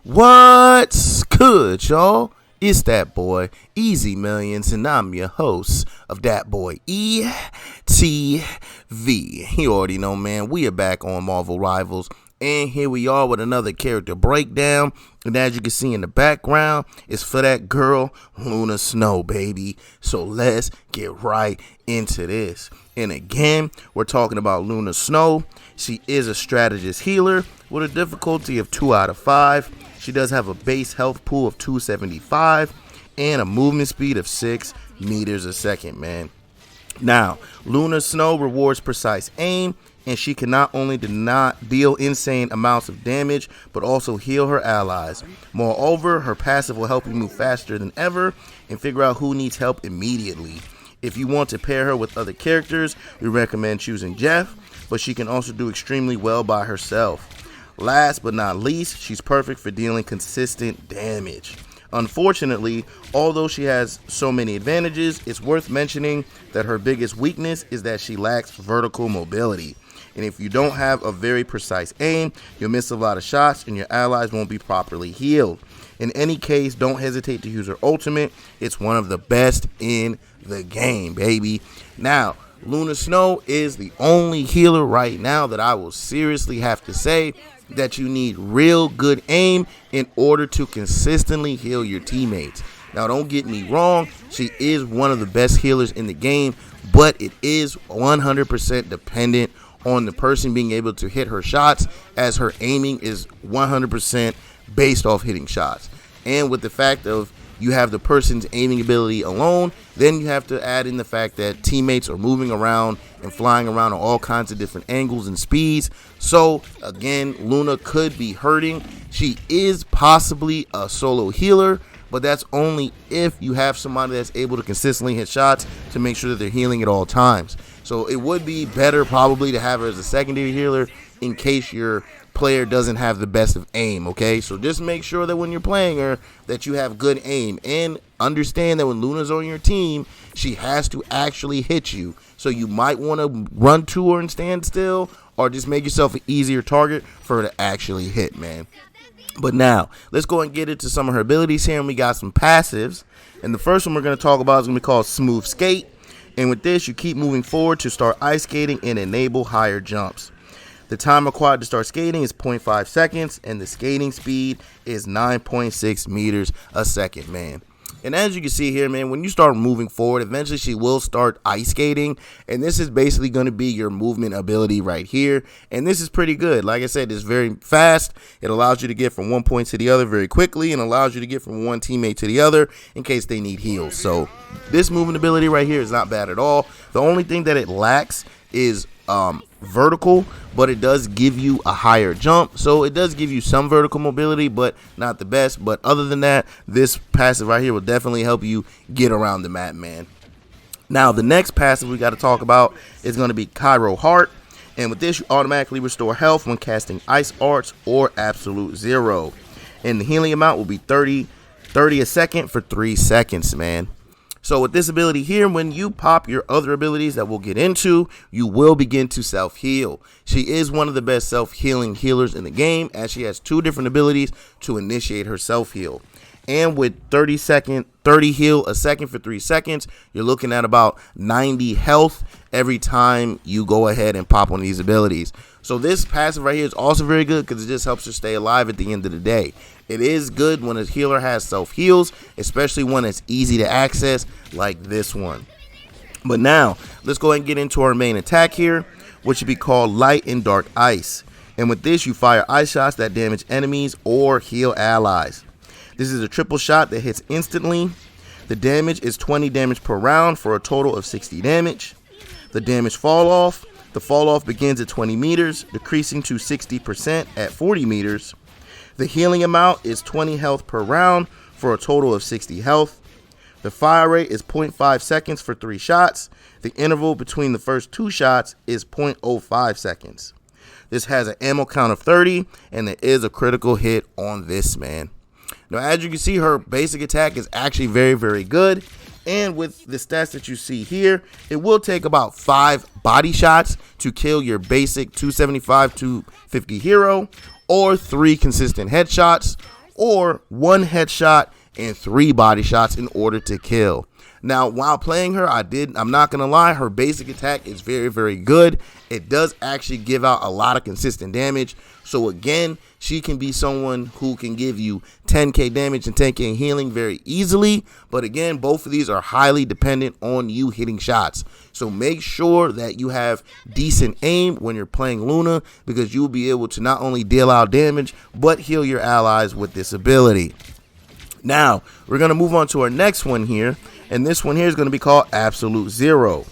What's good, y'all? It's that boy, Easy Millions, and I'm your host of That Boy ETV. You already know, man, we are back on Marvel Rivals, and here we are with another character breakdown. And as you can see in the background, it's for that girl, Luna Snow, baby. So let's get right into this. And again, we're talking about Luna Snow. She is a strategist healer with a difficulty of 2 out of 5. She does have a base health pool of 275 and a movement speed of 6 meters a second, man. Now, Luna Snow rewards precise aim, and she can not only deal insane amounts of damage, but also heal her allies. Moreover, her passive will help you move faster than ever and figure out who needs help immediately. If you want to pair her with other characters, we recommend choosing Jeff, but she can also do extremely well by herself. Last but not least, she's perfect for dealing consistent damage. Unfortunately, although she has so many advantages, it's worth mentioning that her biggest weakness is that she lacks vertical mobility. And if you don't have a very precise aim, you'll miss a lot of shots and your allies won't be properly healed. In any case, don't hesitate to use her ultimate. It's one of the best in the game, baby. Now, Luna Snow is the only healer right now that I will seriously have to say that you need real good aim in order to consistently heal your teammates. Now, don't get me wrong, she is one of the best healers in the game, but it is 100% dependent on the person being able to hit her shots, as her aiming is 100% based off hitting shots. And with the fact of you have the person's aiming ability alone, then you have to add in the fact that teammates are moving around and flying around on all kinds of different angles and speeds. So again, Luna could be hurting. She is possibly a solo healer, but that's only if you have somebody that's able to consistently hit shots to make sure that they're healing at all times. So it would be better probably to have her as a secondary healer in case your player doesn't have the best of aim, okay? So just make sure that when you're playing her that you have good aim, and understand that when Luna's on your team, she has to actually hit you. So you might want to run to her and stand still, or just make yourself an easier target for her to actually hit, man. But now, let's go and get into some of her abilities here, and we got some passives. And the first one we're going to talk about is going to be called Smooth Skate. And with this, you keep moving forward to start ice skating and enable higher jumps. The time required to start skating is 0.5 seconds, and the skating speed is 9.6 meters a second, man. And as you can see here, man, when you start moving forward, eventually she will start ice skating, and this is basically going to be your movement ability right here. And this is pretty good. Like I said, it's very fast. It allows you to get from one point to the other very quickly, and allows you to get from one teammate to the other in case they need heals. So this movement ability right here is not bad at all. The only thing that it lacks is vertical, but it does give you a higher jump. So it does give you some vertical mobility, but not the best. But other than that, this passive right here will definitely help you get around the map, man. Now, the next passive we got to talk about is going to be Cairo Heart. And with this, you automatically restore health when casting Ice Arts or Absolute Zero. And the healing amount will be 30 a second for 3 seconds, man. So with this ability here, when you pop your other abilities that we'll get into, you will begin to self-heal. She is one of the best self-healing healers in the game, as she has 2 different abilities to initiate her self-heal. And with 30 heal a second for 3 seconds, you're looking at about 90 health every time you go ahead and pop one of these abilities. So this passive right here is also very good because it just helps her stay alive at the end of the day. It is good when a healer has self-heals, especially one that's easy to access like this one. But now, let's go ahead and get into our main attack here, which would be called Light and Dark Ice. And with this, you fire ice shots that damage enemies or heal allies. This is a triple shot that hits instantly. The damage is 20 damage per round for a total of 60 damage. The damage fall off. The fall off begins at 20 meters, decreasing to 60% at 40 meters. The healing amount is 20 health per round for a total of 60 health. The fire rate is 0.5 seconds for 3 shots. The interval between the first 2 shots is 0.05 seconds. This has an ammo count of 30, and there is a critical hit on this, man. Now, as you can see, her basic attack is actually very, very good. And with the stats that you see here, it will take about 5 body shots to kill your basic 275, 250 hero, or 3 consistent headshots, or 1 headshot and 3 body shots in order to kill. Now, while playing her, I'm not going to lie, her basic attack is very, very good. It does actually give out a lot of consistent damage. So again, she can be someone who can give you 10k damage and 10k healing very easily. But again, both of these are highly dependent on you hitting shots. So make sure that you have decent aim when you're playing Luna, because you'll be able to not only deal out damage, but heal your allies with this ability. Now, we're going to move on to our next one here, and this one here is going to be called Absolute Zero.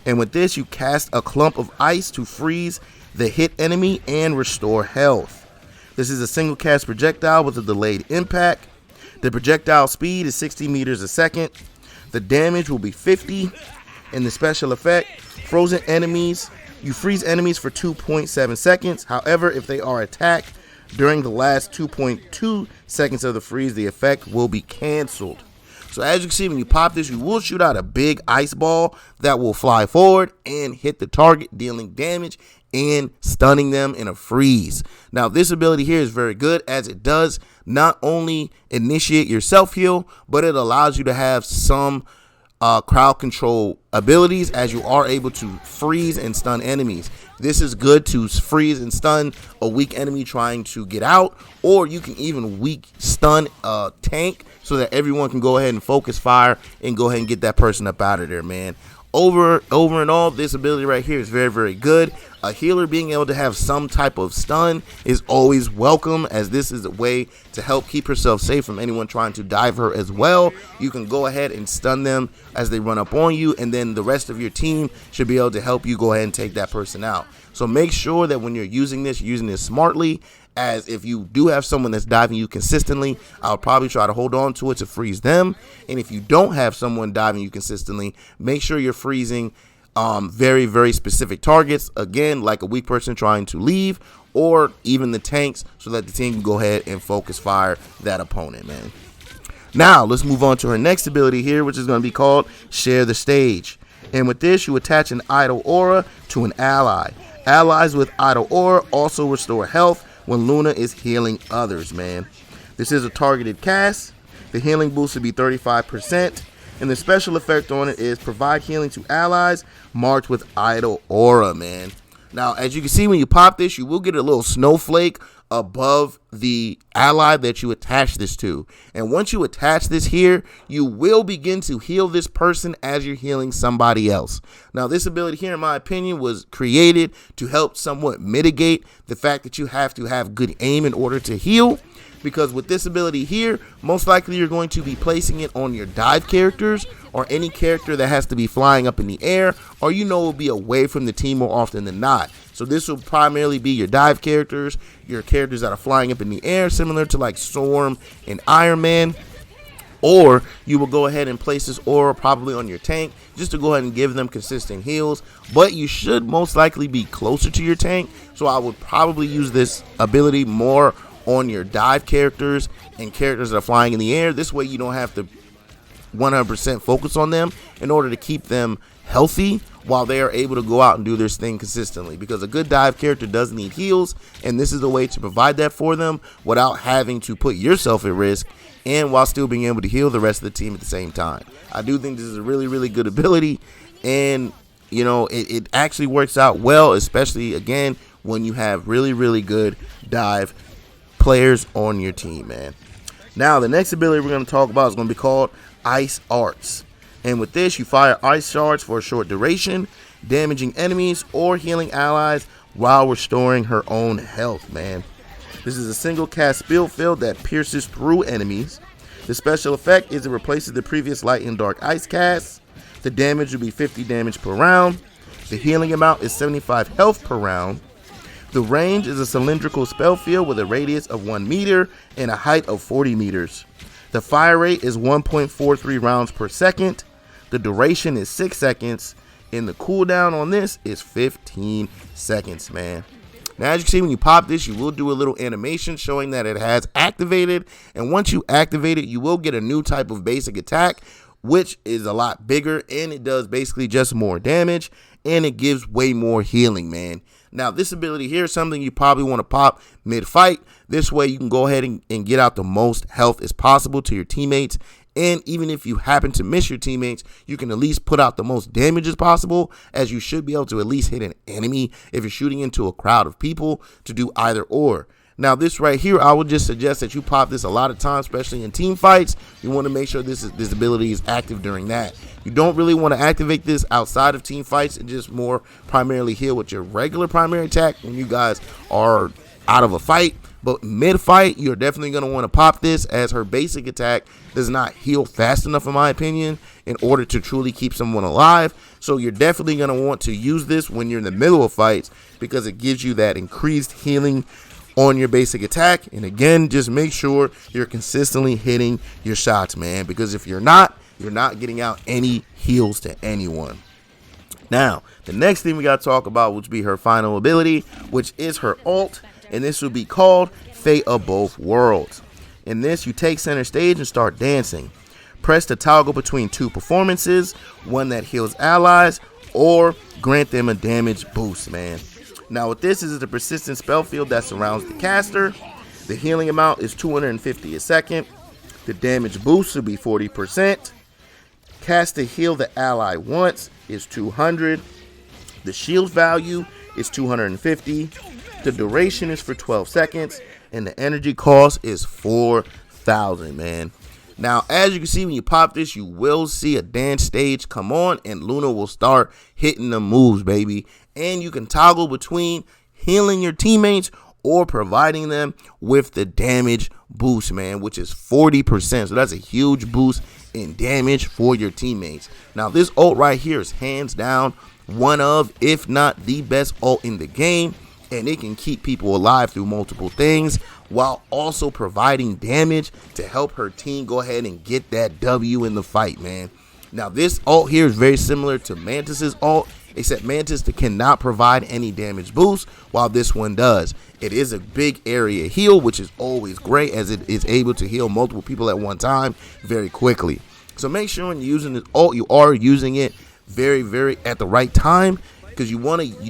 And with this, you cast a clump of ice to freeze the hit enemy and restore health. This is a single cast projectile with a delayed impact. The projectile speed is 60 meters a second. The damage will be 50. And the special effect, frozen enemies, you freeze enemies for 2.7 seconds. However, if they are attacked during the last 2.2 seconds of the freeze, the effect will be canceled. So as you can see, when you pop this, you will shoot out a big ice ball that will fly forward and hit the target, dealing damage and stunning them in a freeze. Now, this ability here is very good, as it does not only initiate your self-heal, but it allows you to have some crowd control abilities, as you are able to freeze and stun enemies. This is good to freeze and stun a weak enemy trying to get out, or you can even weak stun a tank so that everyone can go ahead and focus fire and go ahead and get that person up out of there, man. Over and all, this ability right here is very, very good. A healer being able to have some type of stun is always welcome, as this is a way to help keep herself safe from anyone trying to dive her as well. You can go ahead and stun them as they run up on you, and then the rest of your team should be able to help you go ahead and take that person out. So make sure that when you're using this, you're using this smartly, as if you do have someone that's diving you consistently, I'll probably try to hold on to it to freeze them. And if you don't have someone diving you consistently, make sure you're freezing very, very specific targets, again, like a weak person trying to leave, or even the tanks, so that the team can go ahead and focus fire that opponent, man. Now, let's move on to her next ability here, which is going to be called Share the Stage. And with this, you attach an idle aura to an ally. Allies with idle aura also restore health when Luna is healing others, man. This is a targeted cast. The healing boost will be 35%. And the special effect on it is provide healing to allies marked with idle aura, man. Now, as you can see, when you pop this, you will get a little snowflake above the ally that you attach this to. And once you attach this here, you will begin to heal this person as you're healing somebody else. Now, this ability here, in my opinion, was created to help somewhat mitigate the fact that you have to have good aim in order to heal. Because with this ability here, most likely you're going to be placing it on your dive characters, or any character that has to be flying up in the air, or will be away from the team more often than not. So this will primarily be your dive characters, your characters that are flying up in the air, similar to like Storm and Iron Man. Or you will go ahead and place this aura probably on your tank, just to go ahead and give them consistent heals. But you should most likely be closer to your tank, so I would probably use this ability more on your dive characters and characters that are flying in the air. This way you don't have to 100% focus on them in order to keep them healthy while they are able to go out and do their thing consistently, because a good dive character does need heals, and this is a way to provide that for them without having to put yourself at risk, and while still being able to heal the rest of the team at the same time. I do think this is a really, really good ability, and it actually works out well, especially again when you have really, really good dive players on your team, man. Now, the next ability we're going to talk about is going to be called Ice Arts. And with this, you fire ice shards for a short duration, damaging enemies or healing allies while restoring her own health, man. This is a single cast spill field that pierces through enemies. The special effect is it replaces the previous light and dark ice casts. The damage will be 50 damage per round. The healing amount is 75 health per round. The range is a cylindrical spell field with a radius of 1 meter and a height of 40 meters. The fire rate is 1.43 rounds per second. The duration is 6 seconds. And the cooldown on this is 15 seconds, man. Now, as you can see, when you pop this, you will do a little animation showing that it has activated. And once you activate it, you will get a new type of basic attack, which is a lot bigger, and it does basically just more damage, and it gives way more healing, man. Now, this ability here is something you probably want to pop mid-fight. This way, you can go ahead and get out the most health as possible to your teammates. And even if you happen to miss your teammates, you can at least put out the most damage as possible, as you should be able to at least hit an enemy if you're shooting into a crowd of people to do either or. Now, this right here, I would just suggest that you pop this a lot of times, especially in team fights. You want to make sure this ability is active during that. You don't really want to activate this outside of team fights and just more primarily heal with your regular primary attack when you guys are out of a fight. But mid-fight, you're definitely going to want to pop this, as her basic attack does not heal fast enough, in my opinion, in order to truly keep someone alive. So you're definitely going to want to use this when you're in the middle of fights, because it gives you that increased healing on your basic attack. And again, just make sure you're consistently hitting your shots, man, because if you're not getting out any heals to anyone. Now, the next thing we got to talk about, which be her final ability, which is her ult, and this will be called Fate of Both Worlds. In this, you take center stage and start dancing. Press the toggle between two performances, one that heals allies or grant them a damage boost, man. Now, what this is the persistent spell field that surrounds the caster. The healing amount is 250 a second. The damage boost will be 40%. Cast to heal the ally once is 200. The shield value is 250. The duration is for 12 seconds. And the energy cost is 4,000, man. Now, as you can see, when you pop this, you will see a dance stage come on, and Luna will start hitting the moves, baby. And you can toggle between healing your teammates or providing them with the damage boost, man, which is 40%. So that's a huge boost in damage for your teammates. Now, this ult right here is hands down one of, if not the best ult in the game, and it can keep people alive through multiple things while also providing damage to help her team go ahead and get that W in the fight, man. Now, this ult here is very similar to Mantis's ult, except Mantis cannot provide any damage boost, while this one does. It is a big area heal, which is always great, as it is able to heal multiple people at one time very quickly. So make sure when you're using this ult, you are using it very, very at the right time, because you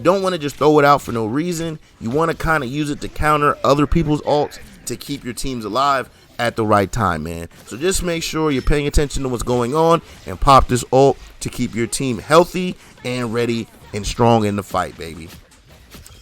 don't want to just throw it out for no reason. You want to kind of use it to counter other people's ults to keep your teams alive at the right time, man. So just make sure you're paying attention to what's going on and pop this ult to keep your team healthy and ready and strong in the fight, baby.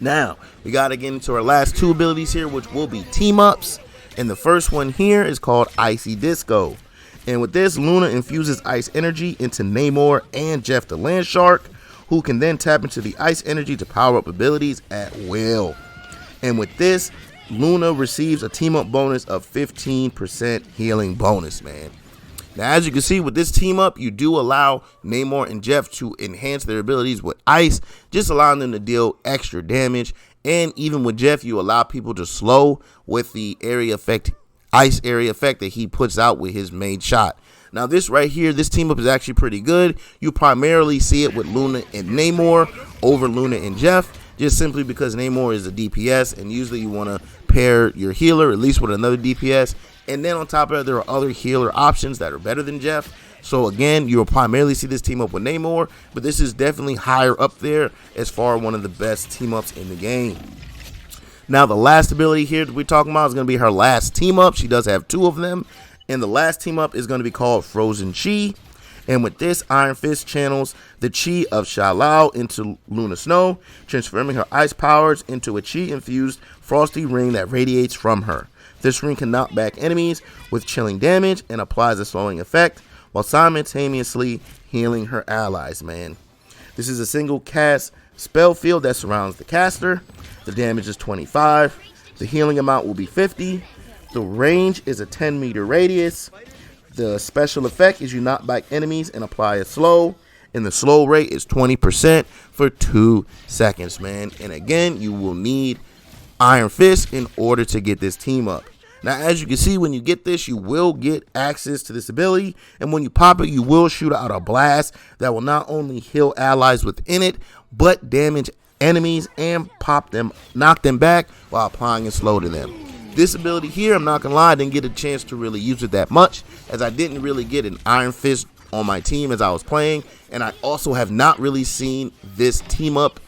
Now, we got to get into our last two abilities here, which will be team-ups. And the first one here is called Icy Disco. And with this, Luna infuses ice energy into Namor and Jeff the Land Shark, who can then tap into the ice energy to power up abilities at will. And with this, Luna receives a team-up bonus of 15% healing bonus, man. Now, as you can see with this team up, you do allow Namor and Jeff to enhance their abilities with ice, just allowing them to deal extra damage. And even with Jeff, you allow people to slow with the ice area effect that he puts out with his main shot. Now, this right here, this team up is actually pretty good. You primarily see it with Luna and Namor over Luna and Jeff, just simply because Namor is a DPS, and usually you want to pair your healer at least with another DPS. And then on top of that, there are other healer options that are better than Jeff. So again, you'll primarily see this team up with Namor, but this is definitely higher up there as far as one of the best team ups in the game. Now, the last ability here that we're talking about is going to be her last team up. She does have two of them. And the last team up is going to be called Frozen Chi. And with this, Iron Fist channels the Chi of Shao into Luna Snow, transforming her ice powers into a Chi-infused frosty ring that radiates from her. This ring can knock back enemies with chilling damage and applies a slowing effect, while simultaneously healing her allies, man. This is a single cast spell field that surrounds the caster. The damage is 25. The healing amount will be 50. The range is a 10-meter radius. The special effect is you knock back enemies and apply a slow. And the slow rate is 20% for 2 seconds, man. And again, you will need Iron Fist in order to get this team up. Now, as you can see, when you get this, you will get access to this ability. And when you pop it, you will shoot out a blast that will not only heal allies within it, but damage enemies and knock them back while applying a slow to them. This ability here, I'm not gonna lie, I didn't get a chance to really use it that much, as I didn't really get an Iron Fist on my team as I was playing, and I also have not really seen this team up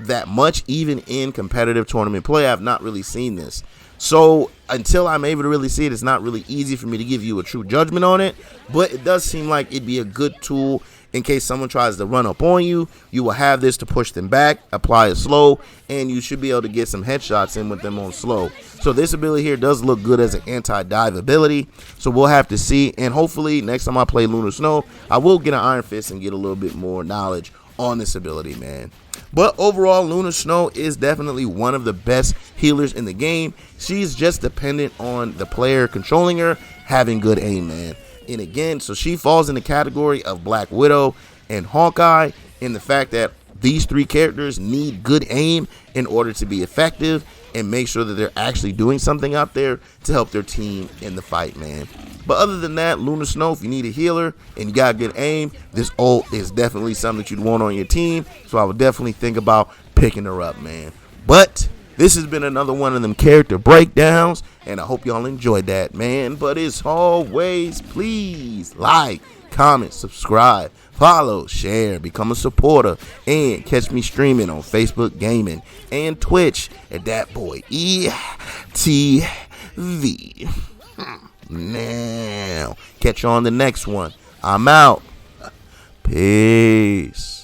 that much, even in competitive tournament play. I've not really seen this. So until I'm able to really see it, it's not really easy for me to give you a true judgment on it, but it does seem like it'd be a good tool in case someone tries to run up on you. You will have this to push them back, apply it slow, and you should be able to get some headshots in with them on slow. So this ability here does look good as an anti-dive ability, so we'll have to see, and hopefully next time I play Lunar Snow, I will get an Iron Fist and get a little bit more knowledge on this ability, man. But overall, Lunar Snow is definitely one of the best healers in the game. She's just dependent on the player controlling her having good aim, man. And again, so she falls in the category of Black Widow and Hawkeye in the fact that these three characters need good aim in order to be effective and make sure that they're actually doing something out there to help their team in the fight, man. But other than that, Lunar Snow, if you need a healer and you got good aim, this ult is definitely something that you'd want on your team. So I would definitely think about picking her up, man. But this has been another one of them character breakdowns, and I hope y'all enjoyed that, man. But as always, please like, comment, subscribe, follow, share, become a supporter, and catch me streaming on Facebook Gaming and Twitch at DatBoyETV. Now, catch you on the next one. I'm out. Peace.